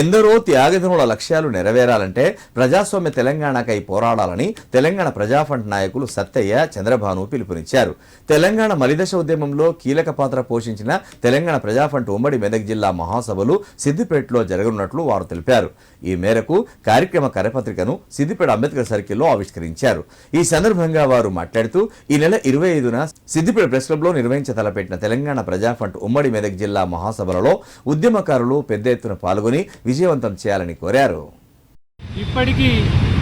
ఎందరో త్యాగధనుల లక్ష్యాలు నెరవేరాలంటే ప్రజాస్వామ్య తెలంగాణకై పోరాడాలని తెలంగాణ ప్రజాఫ్రంట్ నాయకులు సత్తయ్య, చంద్రభాను పిలుపునిచ్చారు. తెలంగాణ మలిదశ ఉద్యమంలో కీలక పాత్ర పోషించిన తెలంగాణ ప్రజాఫ్రంట్ ఉమ్మడి మెదక్ జిల్లా మహాసభలు సిద్దిపేటలో జరగనున్నట్లు వారు తెలిపారు. ఈ మేరకు కార్యక్రమ కరపత్రికను సిద్దిపేట అంబేద్కర్ సర్కిల్లో ఆవిష్కరించారు. ఈ సందర్భంగా వారు మాట్లాడుతూ ఈ నెల 25న సిద్దిపేట ప్రెస్ క్లబ్లో నిర్వహించతలపెట్టిన తెలంగాణ ప్రజాఫ్రంట్ ఉమ్మడి మెదక్ జిల్లా మహాసభలలో ఉద్యమకారులు పెద్ద ఎత్తున పాల్గొని విజయవంతం చేయాలని కోరారు. ఇప్పటికీ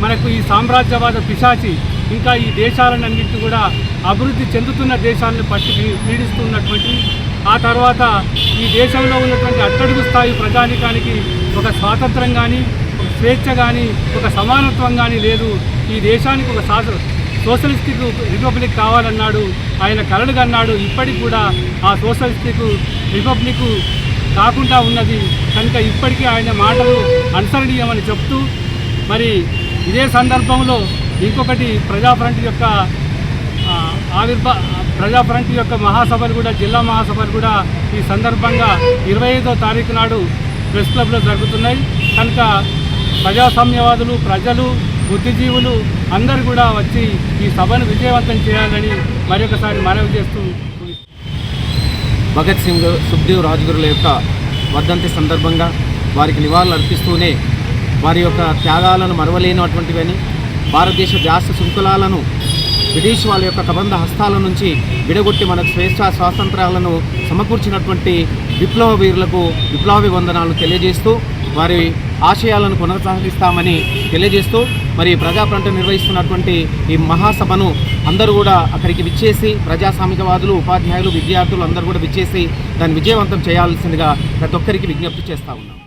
మనకు ఈ సామ్రాజ్యవాద పిశాచి ఇంకా ఈ దేశాలన్నింటినీ కూడా అభివృద్ధి చెందుతున్న దేశాలను పట్టి పీడిస్తున్నటువంటి, ఆ తర్వాత ఈ దేశంలో ఉన్నటువంటి అట్టడుగు స్థాయి ప్రజానికానికి ఒక స్వాతంత్రం కానీ, ఒక స్వేచ్ఛ కానీ, ఒక సమానత్వం కానీ లేదు. ఈ దేశానికి ఒక సోషలిస్టిక్ రిపబ్లిక్ కావాలన్నాడు ఆయన, కలలుగన్నాడు. ఇప్పటికి కూడా ఆ సోషలిస్టిక్ రిపబ్లిక్ కాకుండా ఉన్నది కనుక ఇప్పటికీ ఆయన మాటలు అనుసరణీయమని చెప్తూ, మరి ఇదే సందర్భంలో ఇంకొకటి ప్రజాఫ్రంట్ యొక్క మహాసభలు కూడా, జిల్లా మహాసభలు కూడా ఈ సందర్భంగా 25వ తారీఖు నాడు ప్రెస్ క్లబ్లో జరుగుతున్నాయి. కనుక ప్రజాస్వామ్యవాదులు, ప్రజలు, బుద్ధిజీవులు అందరూ కూడా వచ్చి ఈ సభను విజయవంతం చేయాలని మరొకసారి మనవి చేస్తూ, భగత్ సింగ్, సుఖ్దేవ్ రాజ్గురుల యొక్క వర్ధంతి సందర్భంగా వారికి నివాళులు అర్పిస్తూనే వారి యొక్క త్యాగాలను మరవలేనటువంటివని, భారతదేశ జాస్త శృంఖలాలను బ్రిటిష్ వాళ్ళ యొక్క కబంధ హస్తాల నుంచి విడగొట్టి మనకు స్వాతంత్రాలను సమకూర్చినటువంటి విప్లవ వీరులకు విప్లవాభివందనాలు తెలియజేస్తూ వారి ఆశయాలను కొనసాగిస్తామని తెలియజేస్తూ, మరి ప్రజాఫ్రంట్ నిర్వహిస్తున్నటువంటి ఈ మహాసభను అందరూ కూడా అక్కడికి విచ్చేసి, ప్రజాస్వామికవాదులు, ఉపాధ్యాయులు, విద్యార్థులు అందరూ కూడా విచ్చేసి దాన్ని విజయవంతం చేయాల్సిందిగా ప్రతి ఒక్కరికి విజ్ఞప్తి చేస్తూ ఉన్నాం.